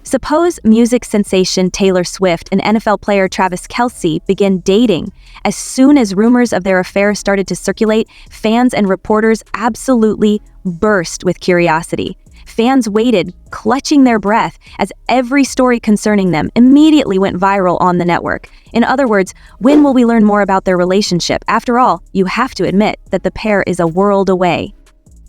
Suppose music sensation Taylor Swift and NFL player Travis Kelce begin dating. As soon as rumors of their affair started to circulate, fans and reporters absolutely burst with curiosity. Fans waited, clutching their breath, as every story concerning them immediately went viral on the network. In other words, when will we learn more about their relationship? After all, you have to admit that the pair is a world away.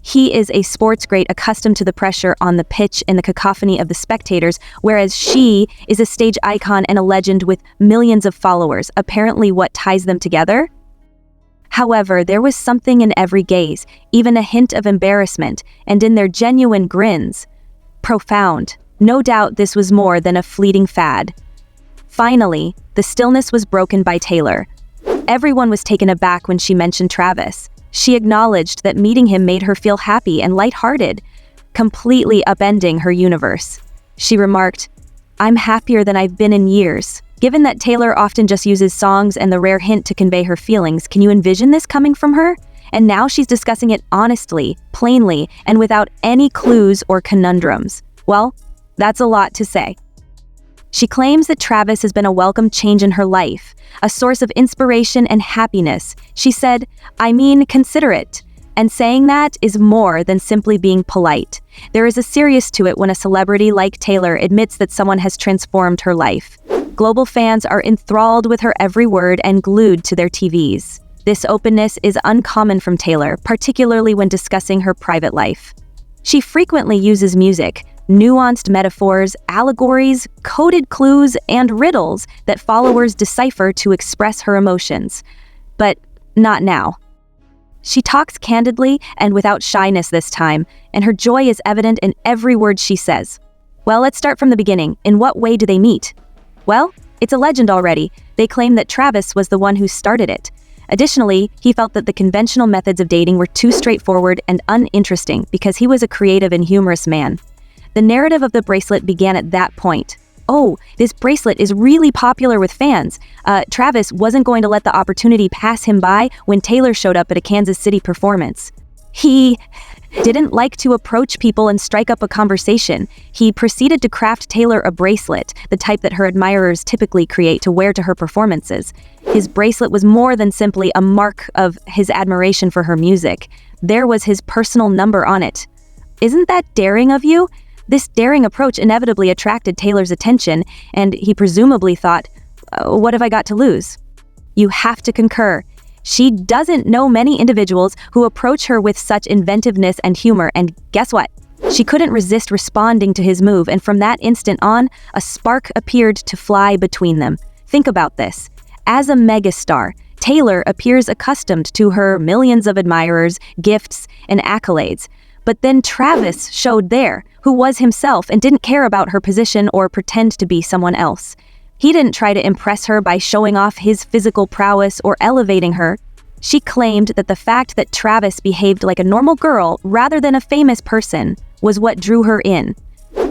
He is a sports great accustomed to the pressure on the pitch and the cacophony of the spectators, whereas she is a stage icon and a legend with millions of followers. Apparently, what ties them together? However, there was something in every gaze, even a hint of embarrassment, and in their genuine grins. Profound. No doubt this was more than a fleeting fad. Finally, the stillness was broken by Taylor. Everyone was taken aback when she mentioned Travis. She acknowledged that meeting him made her feel happy and lighthearted, completely upending her universe. She remarked, "I'm happier than I've been in years." Given that Taylor often just uses songs and the rare hint to convey her feelings, can you envision this coming from her? And now she's discussing it honestly, plainly, and without any clues or conundrums. Well, that's a lot to say. She claims that Travis has been a welcome change in her life, a source of inspiration and happiness. She said, "I mean, consider it." And saying that is more than simply being polite. There is a seriousness to it when a celebrity like Taylor admits that someone has transformed her life. Global fans are enthralled with her every word and glued to their TVs. This openness is uncommon from Taylor, particularly when discussing her private life. She frequently uses music, nuanced metaphors, allegories, coded clues, and riddles that followers decipher to express her emotions. But not now. She talks candidly and without shyness this time, and her joy is evident in every word she says. Well, let's start from the beginning. In what way do they meet? Well, it's a legend already. They claim that Travis was the one who started it. Additionally, he felt that the conventional methods of dating were too straightforward and uninteresting because he was a creative and humorous man. The narrative of the bracelet began at that point. Oh, this bracelet is really popular with fans. Travis wasn't going to let the opportunity pass him by when Taylor showed up at a Kansas City performance. He didn't like to approach people and strike up a conversation. He proceeded to craft Taylor a bracelet, the type that her admirers typically create to wear to her performances. His bracelet was more than simply a mark of his admiration for her music. There was his personal number on it. Isn't that daring of you? This daring approach inevitably attracted Taylor's attention, and he presumably thought, what have I got to lose? You have to concur. She doesn't know many individuals who approach her with such inventiveness and humor, and guess what? She couldn't resist responding to his move, and from that instant on, a spark appeared to fly between them. Think about this. As a megastar, Taylor appears accustomed to her millions of admirers, gifts, and accolades. But then Travis showed there, who was himself and didn't care about her position or pretend to be someone else. He didn't try to impress her by showing off his physical prowess or elevating her. She claimed that the fact that Travis behaved like a normal girl rather than a famous person was what drew her in.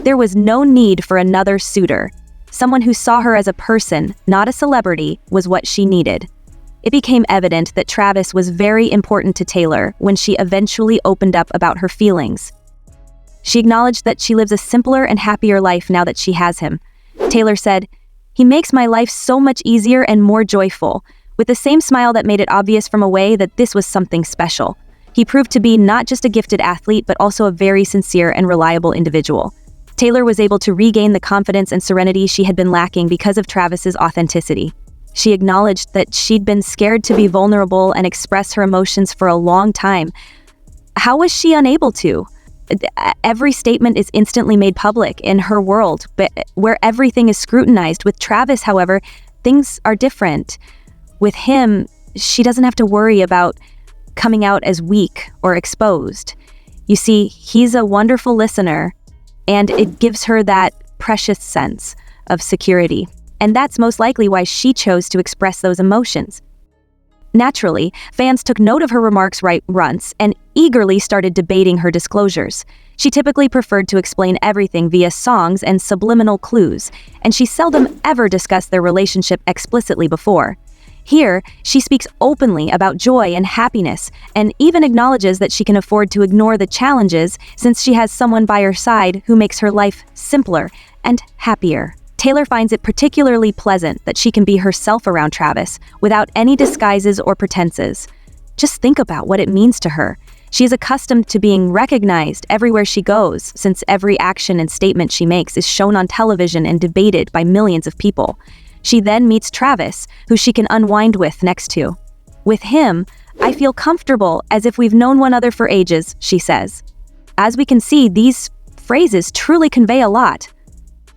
There was no need for another suitor. Someone who saw her as a person, not a celebrity, was what she needed. It became evident that Travis was very important to Taylor when she eventually opened up about her feelings. She acknowledged that she lives a simpler and happier life now that she has him. Taylor said, "He makes my life so much easier and more joyful," with the same smile that made it obvious from away that this was something special. He proved to be not just a gifted athlete, but also a very sincere and reliable individual. Taylor was able to regain the confidence and serenity she had been lacking because of Travis's authenticity. She acknowledged that she'd been scared to be vulnerable and express her emotions for a long time. How was she unable to? Every statement is instantly made public in her world, but where everything is scrutinized. With Travis, however, things are different. With him, she doesn't have to worry about coming out as weak or exposed. You see, he's a wonderful listener, and it gives her that precious sense of security. And that's most likely why she chose to express those emotions. Naturally, fans took note of her remarks right once and eagerly started debating her disclosures. She typically preferred to explain everything via songs and subliminal clues, and she seldom ever discussed their relationship explicitly before. Here, she speaks openly about joy and happiness, and even acknowledges that she can afford to ignore the challenges since she has someone by her side who makes her life simpler and happier. Taylor finds it particularly pleasant that she can be herself around Travis without any disguises or pretenses. Just think about what it means to her. She is accustomed to being recognized everywhere she goes, since every action and statement she makes is shown on television and debated by millions of people. She then meets Travis, who she can unwind with next to. With him, I feel comfortable as if we've known one another for ages, she says. As we can see, these phrases truly convey a lot.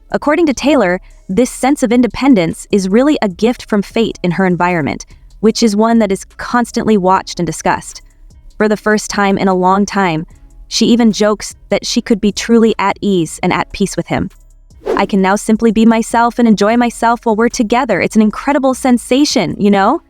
According to Taylor, this sense of independence is really a gift from fate in her environment, which is one that is constantly watched and discussed. For the first time in a long time, she even jokes that she could be truly at ease and at peace with him. I can now simply be myself and enjoy myself while we're together. It's an incredible sensation, you know?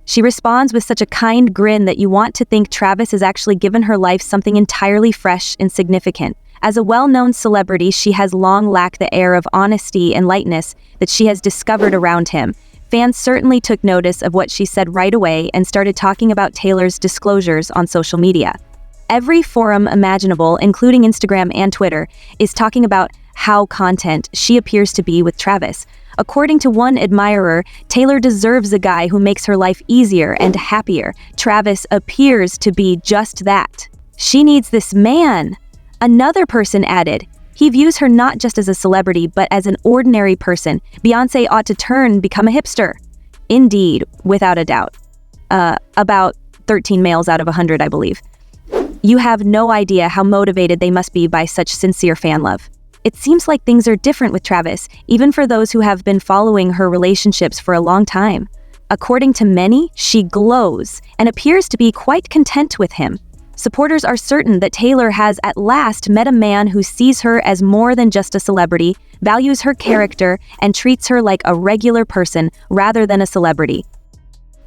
She responds with such a kind grin that you want to think Travis has actually given her life something entirely fresh and significant. As a well-known celebrity, she has long lacked the air of honesty and lightness that she has discovered around him. Fans certainly took notice of what she said right away and started talking about Taylor's disclosures on social media. Every forum imaginable, including Instagram and Twitter, is talking about how content she appears to be with Travis. According to one admirer, Taylor deserves a guy who makes her life easier and happier. Travis appears to be just that. She needs this man. Another person added, he views her not just as a celebrity, but as an ordinary person. Beyoncé ought to become a hipster. Indeed, without a doubt. About 13 males out of 100, I believe. You have no idea how motivated they must be by such sincere fan love. It seems like things are different with Travis, even for those who have been following her relationships for a long time. According to many, she glows and appears to be quite content with him. Supporters are certain that Taylor has at last met a man who sees her as more than just a celebrity, values her character, and treats her like a regular person rather than a celebrity.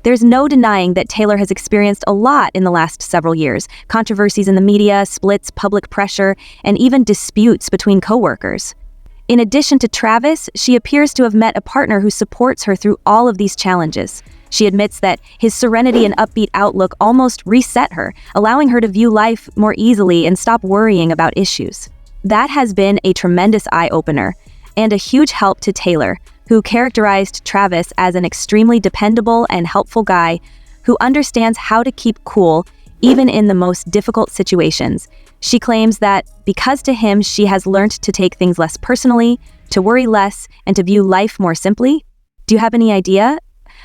There's no denying that Taylor has experienced a lot in the last several years: controversies in the media, splits, public pressure, and even disputes between coworkers. In addition to Travis, she appears to have met a partner who supports her through all of these challenges. She admits that his serenity and upbeat outlook almost reset her, allowing her to view life more easily and stop worrying about issues. That has been a tremendous eye-opener and a huge help to Taylor, who characterized Travis as an extremely dependable and helpful guy who understands how to keep cool even in the most difficult situations. She claims that because to him she has learned to take things less personally, to worry less, and to view life more simply. Do you have any idea?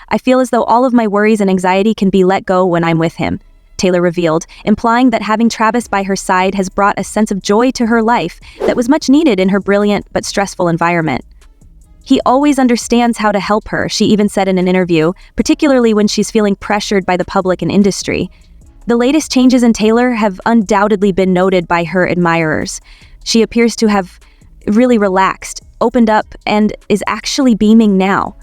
I feel as though all of my worries and anxiety can be let go when I'm with him, Taylor revealed, implying that having Travis by her side has brought a sense of joy to her life that was much needed in her brilliant but stressful environment. He always understands how to help her, she even said in an interview, particularly when she's feeling pressured by the public and industry. The latest changes in Taylor have undoubtedly been noted by her admirers. She appears to have really relaxed, opened up, and is actually beaming now.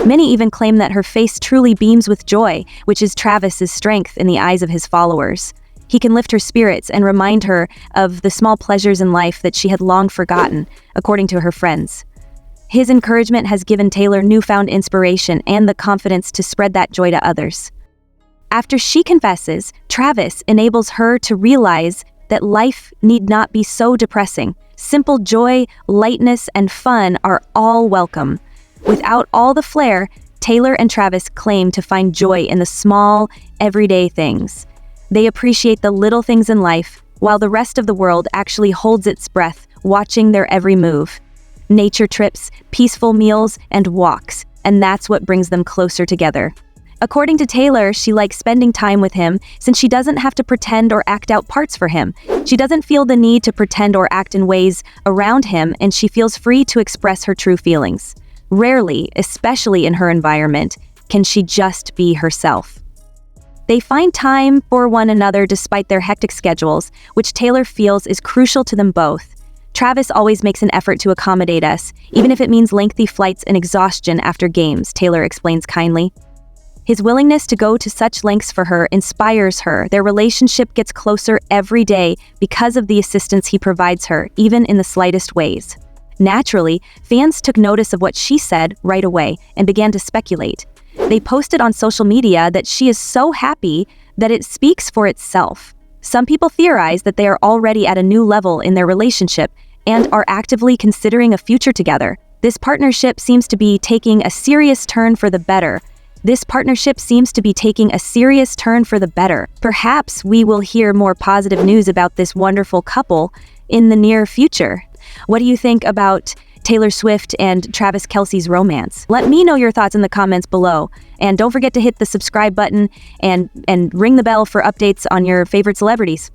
Many even claim that her face truly beams with joy, which is Travis's strength in the eyes of his followers. He can lift her spirits and remind her of the small pleasures in life that she had long forgotten, according to her friends. His encouragement has given Taylor newfound inspiration and the confidence to spread that joy to others. After she confesses, Travis enables her to realize that life need not be so depressing. Simple joy, lightness, and fun are all welcome. Without all the flair, Taylor and Travis claim to find joy in the small, everyday things. They appreciate the little things in life, while the rest of the world actually holds its breath, watching their every move. Nature trips, peaceful meals, and walks, and that's what brings them closer together. According to Taylor, she likes spending time with him since she doesn't have to pretend or act out parts for him. She doesn't feel the need to pretend or act in ways around him, and she feels free to express her true feelings. Rarely, especially in her environment, can she just be herself. They find time for one another despite their hectic schedules, which Taylor feels is crucial to them both. Travis always makes an effort to accommodate us, even if it means lengthy flights and exhaustion after games, Taylor explains kindly. His willingness to go to such lengths for her inspires her. Their relationship gets closer every day because of the assistance he provides her, even in the slightest ways. Naturally, fans took notice of what she said right away and began to speculate. They posted on social media that she is so happy that it speaks for itself. Some people theorize that they are already at a new level in their relationship and are actively considering a future together. This partnership seems to be taking a serious turn for the better. Perhaps we will hear more positive news about this wonderful couple in the near future. What do you think about Taylor Swift and Travis Kelce's romance? Let me know your thoughts in the comments below. And don't forget to hit the subscribe button and ring the bell for updates on your favorite celebrities.